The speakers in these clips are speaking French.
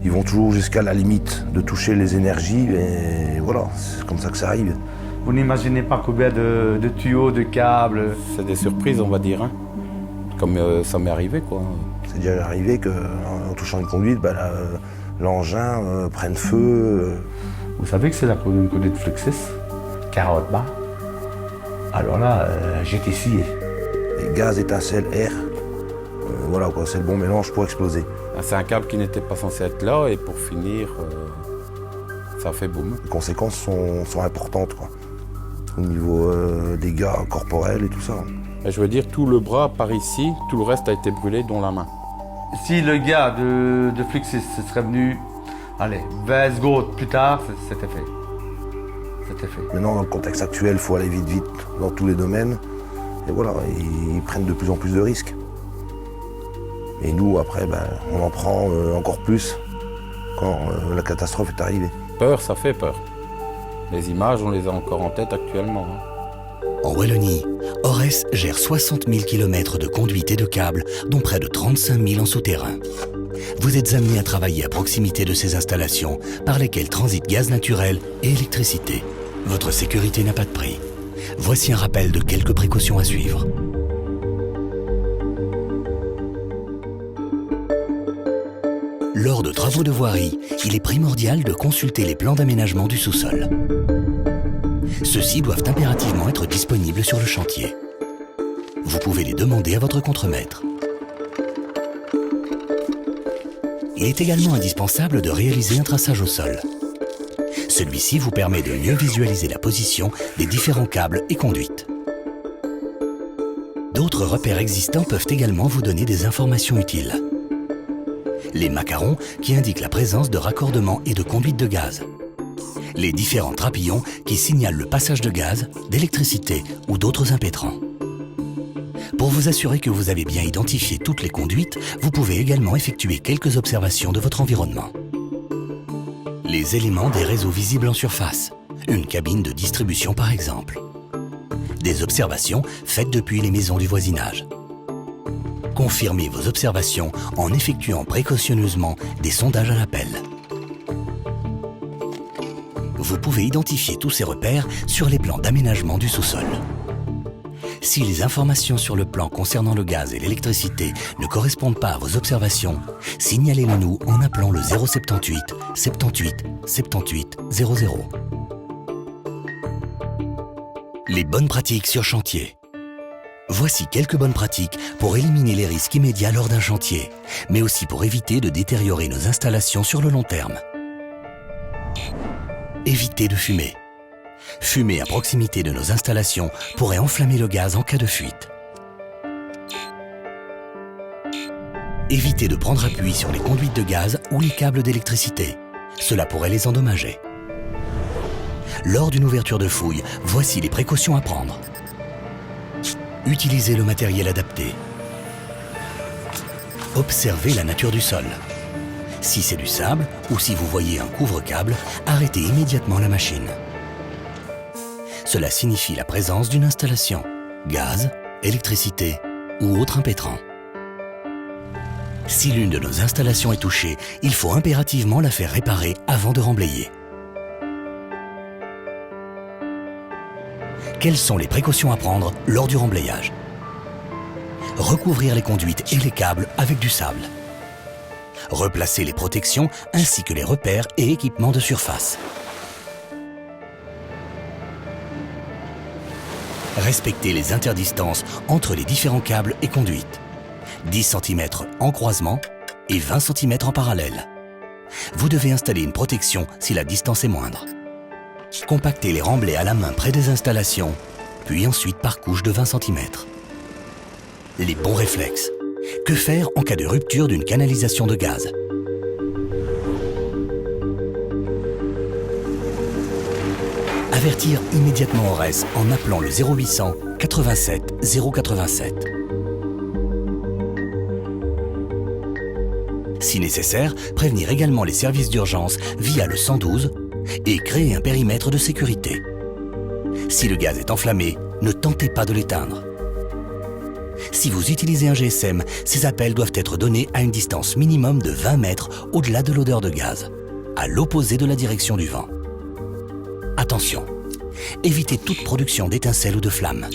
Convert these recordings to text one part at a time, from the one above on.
Ils vont toujours jusqu'à la limite de toucher les énergies, et voilà, c'est comme ça que ça arrive. Vous n'imaginez pas combien de tuyaux, de câbles. C'est des surprises, on va dire, hein. Comme ça m'est arrivé, quoi. C'est déjà arrivé qu'en touchant une conduite, l'engin prenne feu. Vous savez que c'est la conduite Fluxys, 40 bars. Alors là, j'étais scié. Les gaz, étincelles, air, voilà quoi, c'est le bon mélange pour exploser. C'est un câble qui n'était pas censé être là et pour finir, ça a fait boum. Les conséquences sont importantes quoi, au niveau dégâts corporels et tout ça. Et je veux dire, tout le bras par ici, tout le reste a été brûlé, dont la main. Si le gars de Fluxys serait venu, allez, 20 secondes plus tard, c'était fait. C'était fait. Maintenant, dans le contexte actuel, il faut aller vite, vite, dans tous les domaines. Et voilà, ils prennent de plus en plus de risques. Et nous, après, on en prend encore plus quand la catastrophe est arrivée. Peur, ça fait peur. Les images, on les a encore en tête actuellement. Hein. En Wallonie, Ores gère 60 000 km de conduites et de câbles, dont près de 35 000 en souterrain. Vous êtes amené à travailler à proximité de ces installations par lesquelles transitent gaz naturel et électricité. Votre sécurité n'a pas de prix. Voici un rappel de quelques précautions à suivre. Lors de travaux de voirie, il est primordial de consulter les plans d'aménagement du sous-sol. Ceux-ci doivent impérativement être disponibles sur le chantier. Vous pouvez les demander à votre contremaître. Il est également indispensable de réaliser un traçage au sol. Celui-ci vous permet de mieux visualiser la position des différents câbles et conduites. D'autres repères existants peuvent également vous donner des informations utiles. Les macarons qui indiquent la présence de raccordements et de conduites de gaz. Les différents trapillons qui signalent le passage de gaz, d'électricité ou d'autres impétrants. Pour vous assurer que vous avez bien identifié toutes les conduites, vous pouvez également effectuer quelques observations de votre environnement. Les éléments des réseaux visibles en surface, une cabine de distribution par exemple. Des observations faites depuis les maisons du voisinage. Confirmez vos observations en effectuant précautionneusement des sondages à l'appel. Vous pouvez identifier tous ces repères sur les plans d'aménagement du sous-sol. Si les informations sur le plan concernant le gaz et l'électricité ne correspondent pas à vos observations, signalez-le nous en appelant le 078 78 78 00. Les bonnes pratiques sur chantier. Voici quelques bonnes pratiques pour éliminer les risques immédiats lors d'un chantier, mais aussi pour éviter de détériorer nos installations sur le long terme. Évitez de fumer. Fumer à proximité de nos installations pourrait enflammer le gaz en cas de fuite. Évitez de prendre appui sur les conduites de gaz ou les câbles d'électricité. Cela pourrait les endommager. Lors d'une ouverture de fouille, voici les précautions à prendre. Utilisez le matériel adapté. Observez la nature du sol. Si c'est du sable ou si vous voyez un couvre-câble, arrêtez immédiatement la machine. Cela signifie la présence d'une installation, gaz, électricité ou autre impétrant. Si l'une de nos installations est touchée, il faut impérativement la faire réparer avant de remblayer. Quelles sont les précautions à prendre lors du remblayage? Recouvrir les conduites et les câbles avec du sable. Replacer les protections ainsi que les repères et équipements de surface. Respectez les interdistances entre les différents câbles et conduites. 10 cm en croisement et 20 cm en parallèle. Vous devez installer une protection si la distance est moindre. Compactez les remblais à la main près des installations, puis ensuite par couche de 20 cm. Les bons réflexes. Que faire en cas de rupture d'une canalisation de gaz? Avertir immédiatement Ores en appelant le 0800 87 087. Si nécessaire, prévenir également les services d'urgence via le 112 et créer un périmètre de sécurité. Si le gaz est enflammé, ne tentez pas de l'éteindre. Si vous utilisez un GSM, ces appels doivent être donnés à une distance minimum de 20 mètres au-delà de l'odeur de gaz, à l'opposé de la direction du vent. Attention, évitez toute production d'étincelles ou de flammes.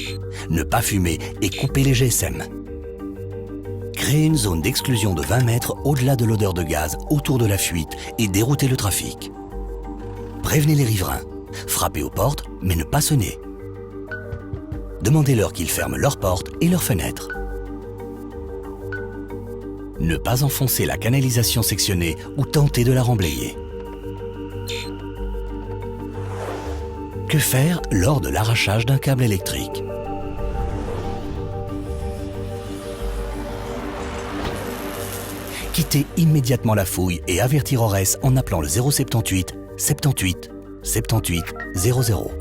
Ne pas fumer et couper les GSM. Créez une zone d'exclusion de 20 mètres au-delà de l'odeur de gaz autour de la fuite et déroutez le trafic. Prévenez les riverains. Frappez aux portes, mais ne pas sonner. Demandez-leur qu'ils ferment leurs portes et leurs fenêtres. Ne pas enfoncer la canalisation sectionnée ou tenter de la remblayer. Que faire lors de l'arrachage d'un câble électrique? Quittez immédiatement la fouille et avertir ORES en appelant le 078 78 78 00.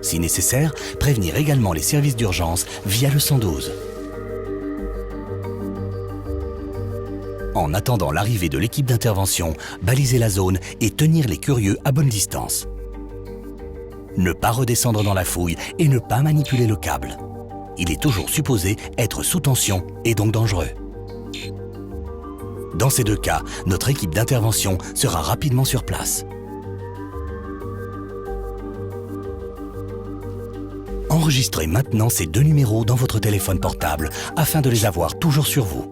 Si nécessaire, prévenir également les services d'urgence via le 112. En attendant l'arrivée de l'équipe d'intervention, balisez la zone et tenir les curieux à bonne distance. Ne pas redescendre dans la fouille et ne pas manipuler le câble. Il est toujours supposé être sous tension et donc dangereux. Dans ces deux cas, notre équipe d'intervention sera rapidement sur place. Enregistrez maintenant ces deux numéros dans votre téléphone portable afin de les avoir toujours sur vous.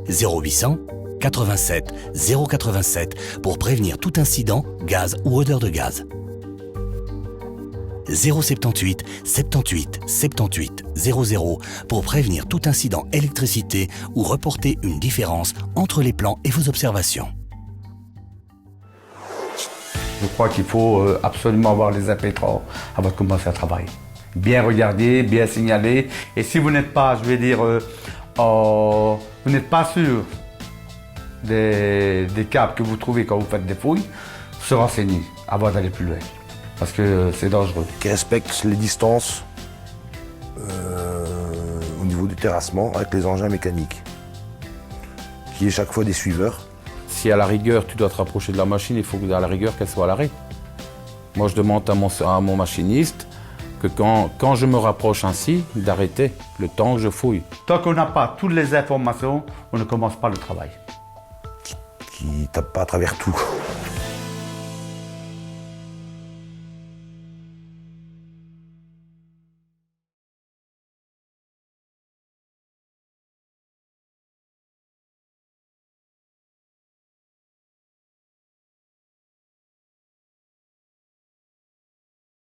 0800 87 087 pour prévenir tout incident, gaz ou odeur de gaz. 078 78 78 00 pour prévenir tout incident électricité ou reporter une différence entre les plans et vos observations. Je crois qu'il faut absolument avoir les impétrants avant de commencer à travailler. Bien regarder, bien signaler. Et si vous n'êtes pas, je vais dire, vous n'êtes pas sûr des câbles que vous trouvez quand vous faites des fouilles, se renseigner avant d'aller plus loin. Parce que c'est dangereux. Qui respectent les distances au niveau du terrassement avec les engins mécaniques. Qui est chaque fois des suiveurs. Si à la rigueur tu dois te rapprocher de la machine, il faut à la rigueur qu'elle soit à l'arrêt. Moi je demande à mon machiniste que quand je me rapproche ainsi, d'arrêter le temps que je fouille. Tant qu'on n'a pas toutes les informations, on ne commence pas le travail. Qui tapent pas à travers tout.